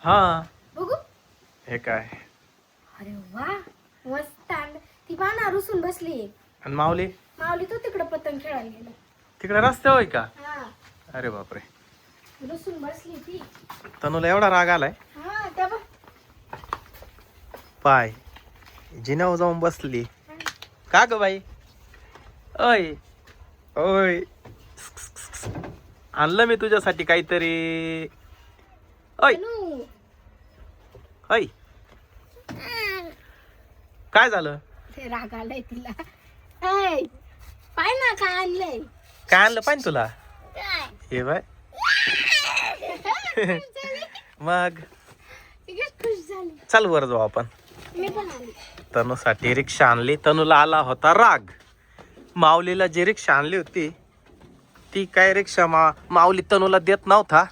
हा बघू. हे काय अरे वा, मस्त ती पाना रुसून बसली. आणि माऊली माऊली तो तिकडे पतंग खेळायला गेला. तिकडे रस्ते होय का? हा, अरे बापरे, रुसून बसली ती. तनूला एवढा राग आलाय हा, त्या बघ. पाय जिन्यावर जाऊन बसली. का ग बाई? ओय ओय, आणलं मी तुझ्यासाठी काहीतरी. ओय तनू. ओय, काय झालं? ते राग आलाय तिला. ऐ, पाय ना काय आणलंय. काय आणलं पाहिजे तुला? काय? हे बाय मग ती किती खुश झाली. चल वर जाऊ आपण. मी पण आली. तनूसाठी रिक्षा आणली. तनूला आला होता राग. माऊलीला जी रिक्षा आणली होती ती काय रिक्षा माऊली तनूला देत नव्हता.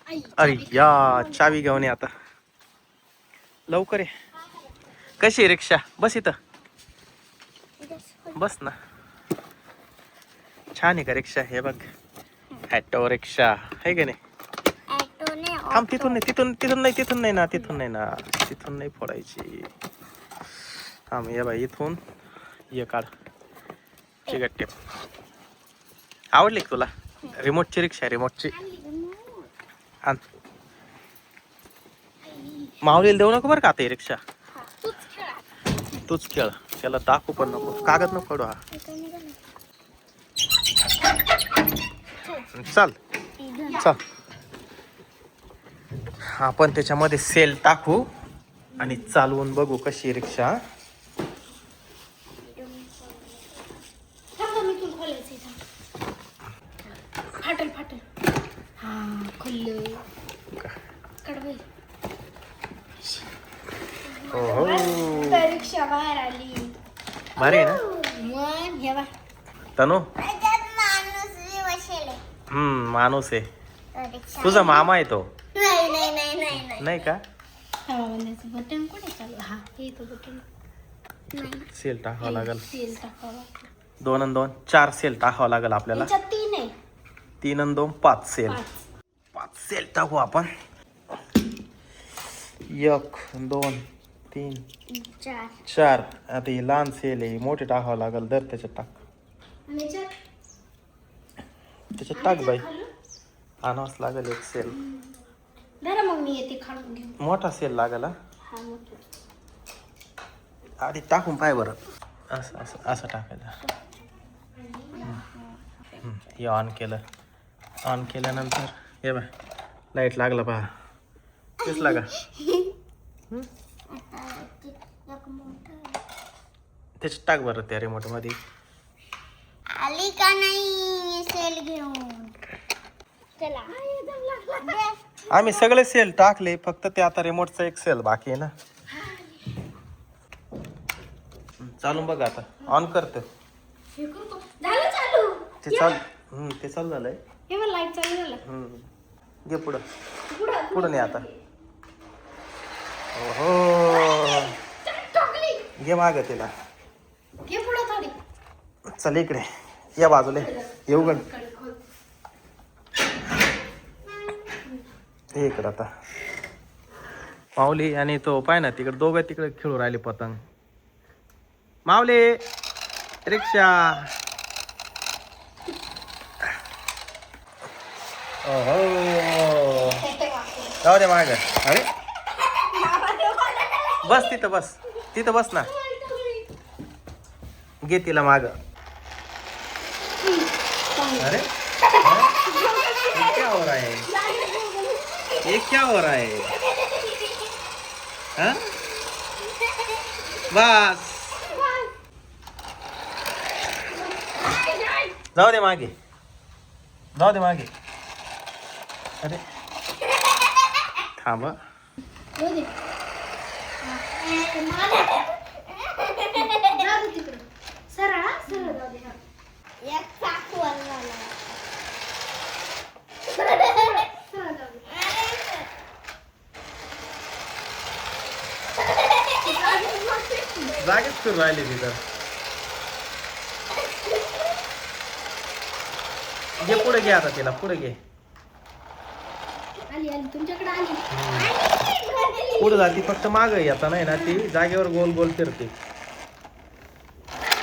आई, अरे या, चावी घेऊन ये आता लवकर ये. कशी आहे रिक्षा? बस इथं, बस ना. छान आहे का रिक्षा? हे बघ, ॲटो रिक्षा आहे का नाही? थांब, तिथून नाही, तिथून नाही ना, तिथून नाही फोडायची. थांब, ये बाई, इथून ये काढ चिकट टेप. आवडली का तुला? रिमोटची रिक्षा आहे, रिमोटची. आण. माऊलीला देऊ नको बरं का आता ही रिक्षा. तूच खेळ, त्याला दाखवू पण नको. कागद नको पडू. हा चल चल, आपण त्याच्यामध्ये सेल टाकू आणि चालवून बघू कशी रिक्षा. फाटल फाटल. हा, खुल्लं. कडवे. ओहो, रिक्षा बाहेर आली. भारी आहे ना? मग हे बघ. तनू, माणूस आहे. तुझा मामा आहे तो. नाही का? हवा बंदाचं बटन कुठे चालू? हा, हे तो बटन. सेल टाकावं लागेल. तेल टाकावं. 2 आणि 2 4 सेल टाकावं लागेल आपल्याला. त्याच्यात 3 आहे. 3 आणि 2 5 सेल. 5 सेल टाकू आपण. 1 2 3 4. आता ही लहान सेल आहे, मोठे टाकावं लागेल. दर त्याच्यात टाक, त्याच्यात टाक बाई. आणावंच लागेल एक सेल. जरा मग मी येते खाऊन घेऊन. मोठा सेल लागेल. हा, मोठं. आधी टाकून पाय बरं. असं असं असं टाकायचं. हे ऑन केलं. ऑन केल्यानंतर हे बाय, लाईट लागलं पहा. दिसला का? त्याच्यात टाक बरं त्या रिमोट मध्ये. आली का नाही सेल घेऊन? चला. आम्ही सगळे सेल टाकले, फक्त ते आता रिमोटचा एक सेल बाकी आहे ना. चालून बघ आता. ऑन करतो. झालं चालू. ते चालू झालंय. हे बघ, लाईट चालू झालं. घे पुढं. पुढं पुढं नाही आता. ओहो, घे माग तिला. घे पुढं थोडी. चल इकडे, या बाजूला येऊ गण. हे इकडं आता. माऊली आणि तो पाय ना तिकडे, दोघं तिकडे खेळू राहिले पतंग. माऊली, रिक्षा. ओहो, जाऊ दे माग. अरे बस तिथं, बस तिथं, बस ना. घे तिला माग. अरे ये क्या हो रहा है? ये क्या हो रहा है? हाँ? बस, जाऊ दे मागे, जाऊ दे मागे. अरे थांबा. जाऊ दे. तिकडे सरळ जाऊ दे. एक चाकू आला. जागेच फिरू राहिली तिथं. घे पुढे, घे आता तिला पुढे घे. आली आली तुमच्याकडे आली पुढे जाती फक्त माग येता नाही ना ती जागेवर गोल गोल फिरते.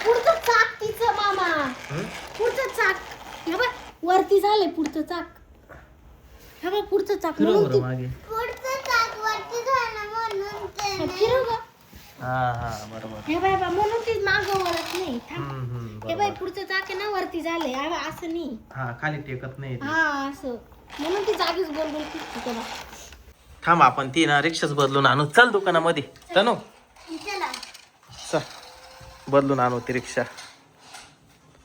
पुढचं चाक तिचं मामा. पुढचं चाक हे बघ वरती झालंय पुढचं चाक. हे बघ पुढचं चाक म्हणून ती- मागे. पुढचं चाक वरती झालं म्हणून ते फिरव ग. हा बरोबर. हे बाय बा म्हणून ती मागं वळत नाही. थांब. हे बाय बरोबर. पुढचं चाक आहे ना वरती झालंय हा बघ, असं नाही. हा खाली टेकत नाही ते. हा असं म्हणून ती जागीच गोल गोल फिरते तेव्हा. थांब आपण ती ना रिक्षाच बदलून आणू. चल दुकानामध्ये तनू चला चल बदलून आणू ती रिक्षा.